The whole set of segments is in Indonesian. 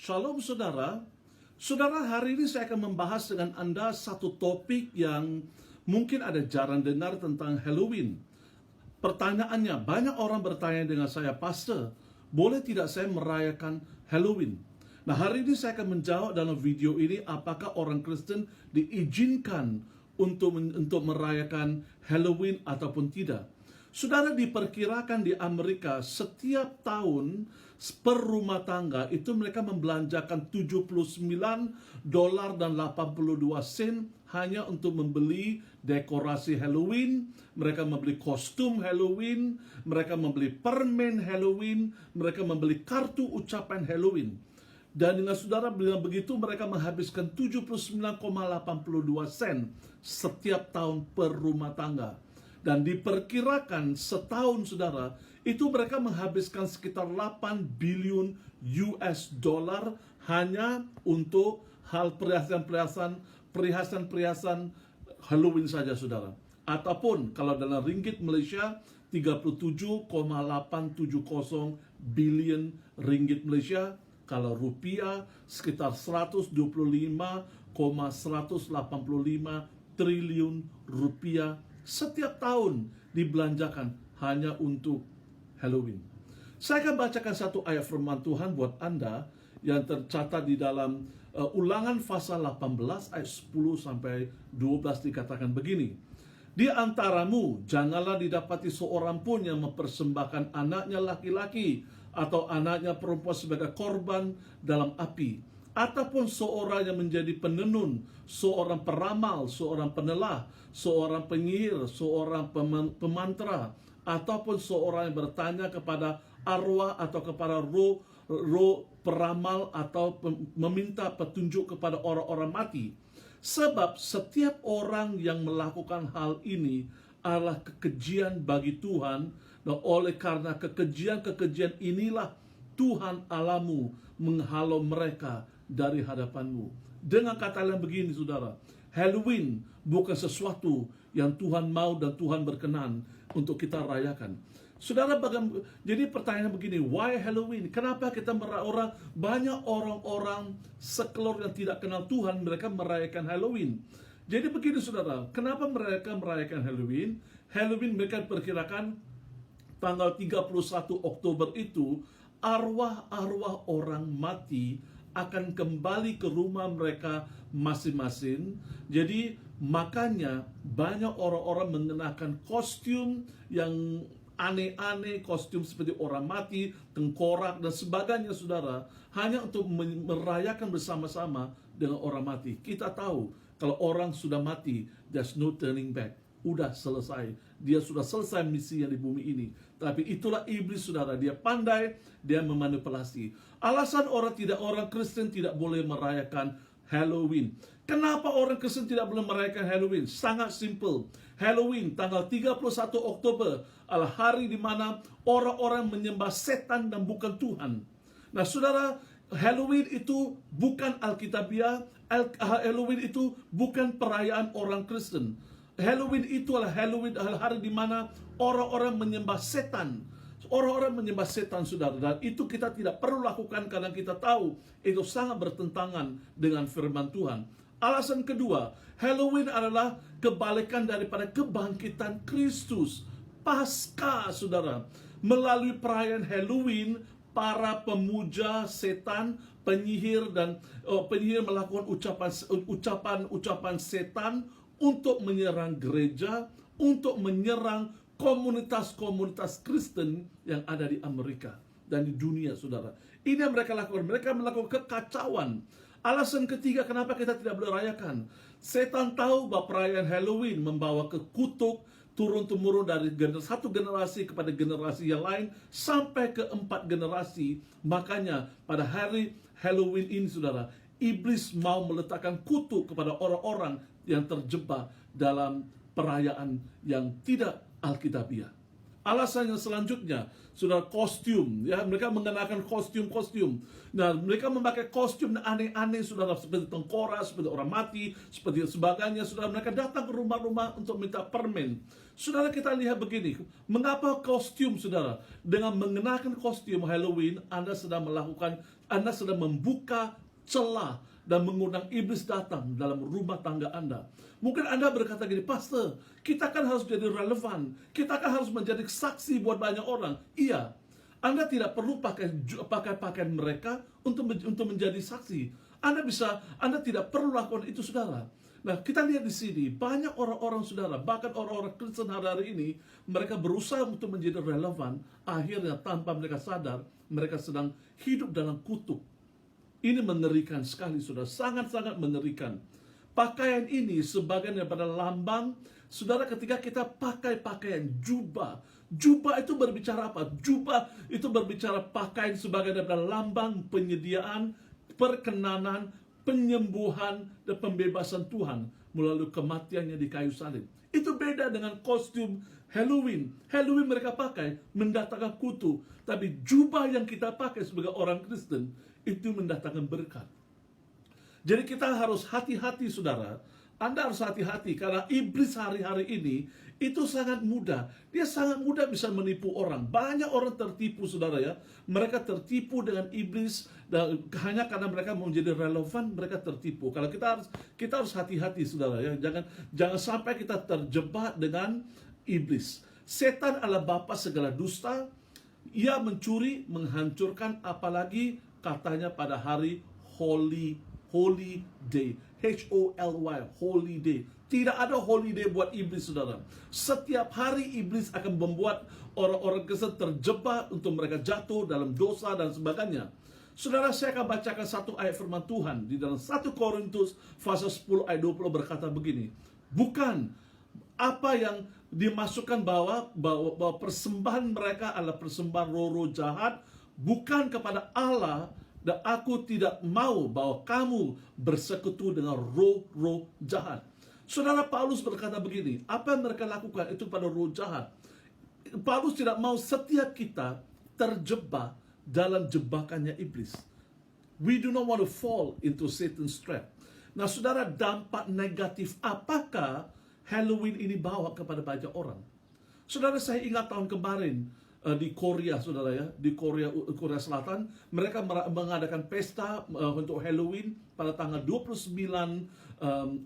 Shalom saudara. Saudara, hari ini saya akan membahas dengan Anda satu topik yang mungkin ada jarang dengar tentang Halloween. Pertanyaannya, banyak orang bertanya dengan saya, Pastor, boleh tidak saya merayakan Halloween? Nah, hari ini saya akan menjawab dalam video ini apakah orang Kristen diizinkan untuk merayakan Halloween ataupun tidak. Saudara, diperkirakan di Amerika setiap tahun per rumah tangga itu mereka membelanjakan $79 dan 82 sen hanya untuk membeli dekorasi Halloween, mereka membeli kostum Halloween, mereka membeli permen Halloween, mereka membeli kartu ucapan Halloween. Dan dengan saudara bilang begitu, mereka menghabiskan 79,82 sen setiap tahun per rumah tangga. Dan diperkirakan setahun saudara, itu mereka menghabiskan sekitar 8 billion US dollar hanya untuk hal perhiasan-perhiasan Halloween saja saudara. Ataupun kalau dalam ringgit Malaysia 37,870 billion ringgit Malaysia. Kalau rupiah sekitar 125,185 triliun rupiah setiap tahun dibelanjakan hanya untuk Halloween. Saya akan bacakan satu ayat firman Tuhan buat Anda yang tercatat di dalam Ulangan pasal 18 ayat 10 sampai 12 dikatakan begini. Di antaramu janganlah didapati seorang pun yang mempersembahkan anaknya laki-laki atau anaknya perempuan sebagai korban dalam api, ataupun seorang yang menjadi penenun, seorang peramal, seorang penelah, seorang penyihir, seorang pemantra, ataupun seorang yang bertanya kepada arwah atau kepada roh peramal atau meminta petunjuk kepada orang-orang mati. Sebab setiap orang yang melakukan hal ini adalah kekejian bagi Tuhan, dan oleh karena kekejian inilah Tuhan Allahmu menghalau mereka dari hadapanmu. Dengan kata lain begini saudara, Halloween bukan sesuatu yang Tuhan mau dan Tuhan berkenan untuk kita rayakan. Saudara, jadi pertanyaan begini, why Halloween? Kenapa kita banyak orang-orang sekelor yang tidak kenal Tuhan, mereka merayakan Halloween? Jadi begini saudara, kenapa mereka merayakan Halloween? Halloween mereka perkirakan tanggal 31 Oktober itu arwah-arwah orang mati akan kembali ke rumah mereka masing-masing. Jadi makanya banyak orang-orang mengenakan kostum yang aneh-aneh, kostum seperti orang mati, tengkorak dan sebagainya saudara, hanya untuk merayakan bersama-sama dengan orang mati. Kita tahu kalau orang sudah mati, there's no turning back. Udah selesai. Dia sudah selesai misi yang di bumi ini. Tapi itulah iblis saudara. Dia pandai, dia memanipulasi. Alasan orang Kristen tidak boleh merayakan Halloween. Kenapa orang Kristen tidak boleh merayakan Halloween? Sangat simple. Halloween tanggal 31 Oktober adalah hari di mana orang-orang menyembah setan dan bukan Tuhan. Nah saudara, Halloween itu bukan Alkitabiah. Halloween itu bukan perayaan orang Kristen. Halloween itu adalah hari di mana orang-orang menyembah setan. Orang-orang menyembah setan saudara, dan itu kita tidak perlu lakukan karena kita tahu itu sangat bertentangan dengan firman Tuhan. Alasan kedua, Halloween adalah kebalikan daripada kebangkitan Kristus. Pasca saudara, melalui perayaan Halloween, para pemuja setan, penyihir melakukan ucapan setan untuk menyerang gereja, untuk menyerang komunitas-komunitas Kristen yang ada di Amerika dan di dunia saudara. Ini yang mereka lakukan. Mereka melakukan kekacauan. Alasan ketiga kenapa kita tidak boleh rayakan. Setan tahu bahwa perayaan Halloween membawa kekutuk turun-temurun dari satu generasi kepada generasi yang lain sampai ke 4 generasi. Makanya pada hari Halloween ini saudara, iblis mau meletakkan kutuk kepada orang-orang yang terjebak dalam perayaan yang tidak Alkitabiah. Alasan yang selanjutnya, saudara, kostum. Ya, mereka mengenakan kostum-kostum. Nah, mereka memakai kostum aneh-aneh, saudara, seperti tengkorak, seperti orang mati, seperti sebagainya. Saudara, mereka datang ke rumah-rumah untuk minta permen. Saudara, kita lihat begini. Mengapa kostum, saudara? Dengan mengenakan kostum Halloween, Anda sedang melakukan Anda sedang membuka celah dan mengundang iblis datang dalam rumah tangga Anda. Mungkin Anda berkata gini, Pastor, kita kan harus jadi relevan, kita kan harus menjadi saksi buat banyak orang. Iya, Anda tidak perlu pakai pakaian mereka untuk menjadi saksi. Anda tidak perlu lakukan itu, saudara. Nah, kita lihat di sini banyak orang-orang, saudara, bahkan orang-orang Kristen hari ini, mereka berusaha untuk menjadi relevan. Akhirnya tanpa mereka sadar, mereka sedang hidup dalam kutuk. Ini mengerikan sekali, saudara, sangat-sangat mengerikan. Pakaian ini sebagian daripada lambang, saudara, ketika kita pakai pakaian jubah. Jubah itu berbicara apa? Jubah itu berbicara pakaian sebagai daripada lambang penyediaan, perkenanan, penyembuhan, dan pembebasan Tuhan melalui kematiannya di kayu salib. Itu beda dengan kostum Halloween. Halloween mereka pakai mendatangkan kutu, tapi jubah yang kita pakai sebagai orang Kristen itu mendatangkan berkat. Jadi kita harus hati-hati, saudara. Anda harus hati-hati karena iblis hari-hari ini itu sangat mudah. Dia sangat mudah bisa menipu orang. Banyak orang tertipu, saudara ya. Mereka tertipu dengan iblis dan hanya karena mereka mau menjadi relevan, mereka tertipu. Kalau kita harus hati-hati, saudara ya. Jangan sampai kita terjebak dengan iblis. Setan adalah bapa segala dusta. Ia mencuri, menghancurkan, apalagi katanya pada hari holy day, H-O-L-Y, holy day. Tidak ada holiday buat iblis, saudara. Setiap hari iblis akan membuat orang-orang Kristen terjebak untuk mereka jatuh dalam dosa dan sebagainya. Saudara, saya akan bacakan satu ayat firman Tuhan di dalam 1 Korintus pasal 10 ayat 20 berkata begini. Bukan apa yang dimasukkan bahwa persembahan mereka adalah persembahan roh-roh jahat, bukan kepada Allah. Dan aku tidak mau bahwa kamu bersekutu dengan roh-roh jahat. Saudara, Paulus berkata begini, apa yang mereka lakukan itu pada roh jahat. Paulus tidak mau setiap kita terjebak dalam jebakannya iblis. We do not want to fall into Satan's trap. Nah, saudara, dampak negatif apakah Halloween ini bawa kepada banyak orang? Saudara, saya ingat tahun kemarin, di Korea, saudara ya, di Korea Selatan, mereka mengadakan pesta untuk Halloween pada tanggal 29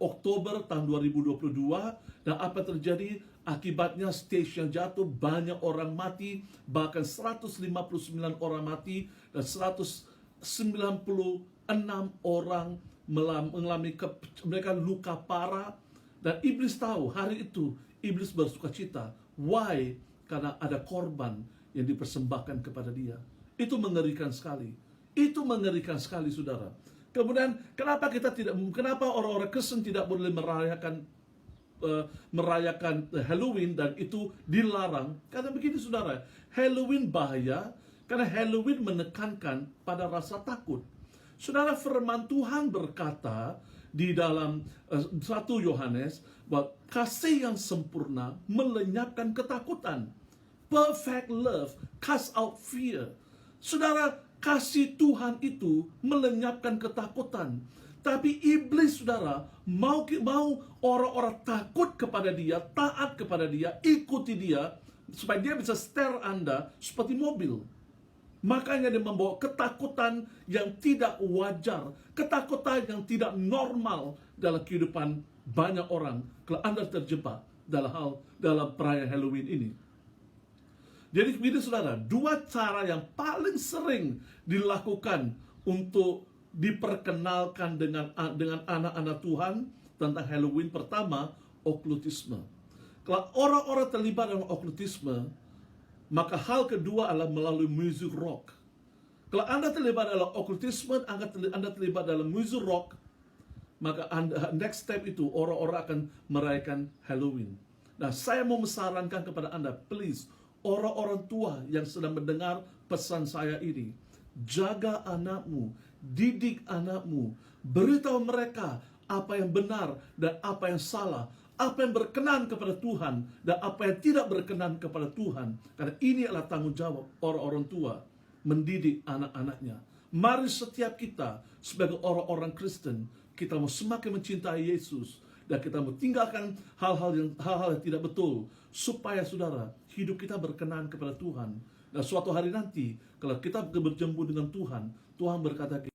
Oktober tahun 2022. Dan apa terjadi? Akibatnya stage yang jatuh, banyak orang mati, bahkan 159 orang mati dan 196 orang mengalami mereka luka parah. Dan iblis tahu hari itu iblis bersuka cita. Why? Karena ada korban yang dipersembahkan kepada dia. Itu mengerikan sekali. Itu mengerikan sekali, saudara. Kemudian, kenapa orang-orang Kristen tidak boleh merayakan Halloween dan itu dilarang? Karena begini, saudara. Halloween bahaya karena Halloween menekankan pada rasa takut. Saudara, firman Tuhan berkata di dalam 1 Yohanes bahwa kasih yang sempurna melenyapkan ketakutan. Perfect love cast out fear. Saudara, kasih Tuhan itu melenyapkan ketakutan. Tapi iblis, saudara, mau orang-orang takut kepada dia, taat kepada dia, ikuti dia, supaya dia bisa setir Anda seperti mobil. Makanya dia membawa ketakutan yang tidak wajar, ketakutan yang tidak normal dalam kehidupan banyak orang kalau Anda terjebak dalam perayaan Halloween ini. Jadi begini, saudara, dua cara yang paling sering dilakukan untuk diperkenalkan dengan anak-anak Tuhan tentang Halloween. Pertama, okultisme. Kalau orang-orang terlibat dalam okultisme, maka hal kedua adalah melalui musik rock. Kalau Anda terlibat dalam okultisme, Anda terlibat dalam musik rock, maka next step itu orang-orang akan merayakan Halloween. Nah, saya mau menyarankan kepada Anda, please, orang-orang tua yang sedang mendengar pesan saya ini, jaga anakmu, didik anakmu, beritahu mereka apa yang benar dan apa yang salah, apa yang berkenan kepada Tuhan dan apa yang tidak berkenan kepada Tuhan. Karena ini adalah tanggung jawab orang-orang tua mendidik anak-anaknya. Mari setiap kita sebagai orang-orang Kristen, kita mau semakin mencintai Yesus dan kita mau tinggalkan hal-hal yang tidak betul supaya, saudara, hidup kita berkenan kepada Tuhan. Dan suatu hari nanti, kalau kita berjumpa dengan Tuhan, Tuhan berkata